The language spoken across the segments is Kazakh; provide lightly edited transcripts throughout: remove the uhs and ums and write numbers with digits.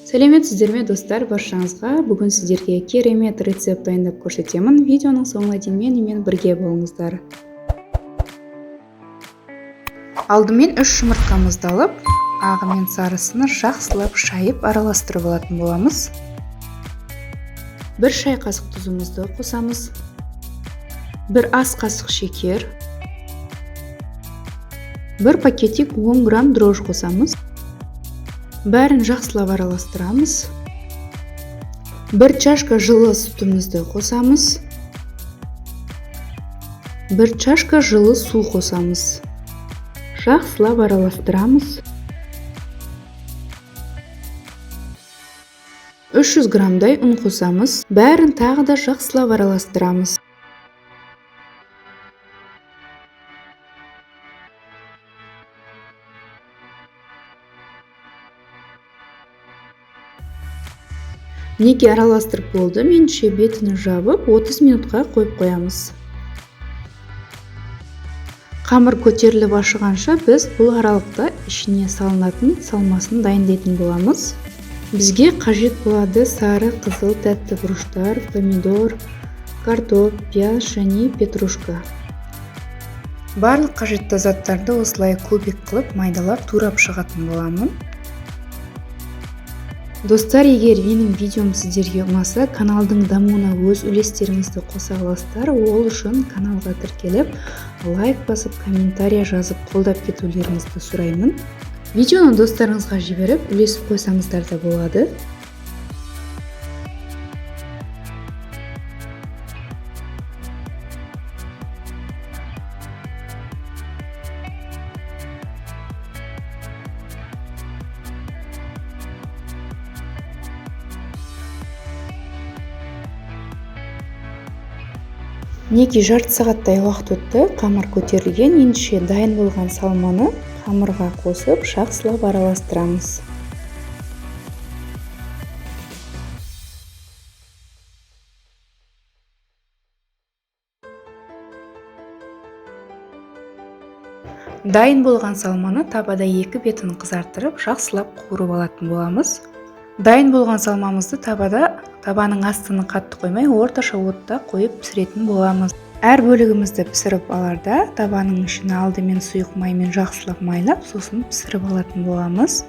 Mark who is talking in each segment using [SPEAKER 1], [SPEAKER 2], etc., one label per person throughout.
[SPEAKER 1] Сәлеметсіздер ме достар, баршаңызға бүгін сіздерге керемет рецепт дайындап көрсетемін. Видеоның соңына дейін менімен бірге болыңыздар. Алдымен 3 жұмыртқамызды алып, ағы мен сарысыны жақсылап шайып араластырып алатын боламыз. 1 шай қасық тұзымызды қосамыз. 1 ас қасық шекер. 1 пакетик 10 грамм дрожж қосамыз. Бәрін жақсылап араластырамыз. 1 чашка жылы сүтімізді қосамыз. 1 чашка жылы су қосамыз. Жақсылап араластырамыз. 300 граммдай ұн қосамыз. Бәрін тағы да жақсылап араластырамыз. Неге араластырып болды, менше бетіні жабып 30 минутқа қойып қоямыз. Қамыр көтеріліп ашығанша біз бұл аралықта ішіне салынатын салмасын дайындайтын боламыз. Бізге қажет болады сары, қызыл, тәтті бұрыштар, помидор, картоп, пияз және петрушка. Барлық қажетті заттарды осылай кубик қылып майдалап турап шығатын боламын. Достар, егер менің видеом сіздерге ұнаса, каналдың дамуына өз үлестеріңізді қоса аласыздар. Ол үшін каналға тіркеліп, лайк басып, комментария жазып, қолдап кетулеріңізді сұраймын. Видеоны достарыңызға жіберіп, үлесіп қойсаңыздар да болады. Неге жарты сағаттай уақыт өтті, қамыр көтерілген, ендеше дайын болған салманы қамырға қосып, жақсылап араластырамыз. Дайын болған салманы табада 2 бетін қызартырып, жақсылап қуырып алатын боламыз. Дайын болған салмамызды табаның астыны қатты қоймай, орташа отта қойып пісіретін боламыз. Әр бөлігімізді пісіріп аларда, табаның ішіне алдымен сұйық маймен жақсылап майлап, сосын пісіріп алатын боламыз.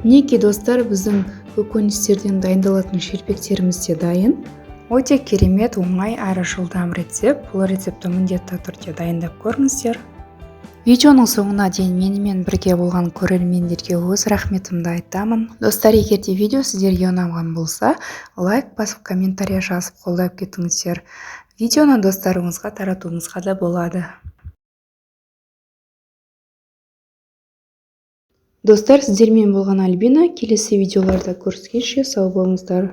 [SPEAKER 1] Неге достар, біздің көкөністерден дайындалатын шелпектеріміз де дайын. Өте керемет, оңай әрі жылдам рецепт. Бұл рецепті міндетті түрде дайындап көріңіздер. Видеоның соңына дейін менімен бірге болған көрермендерге өз рахметімді айтамын. Достар, егер де видео сіздерге ұнаған болса, лайк басып, комментария жазып қолдап кетіңіздер. Видеоны достарыңызға таратуыңызға да болады. Достар, сіздермен болған Альбина. Келесі видеоларда көріскенше сау болыңыздар.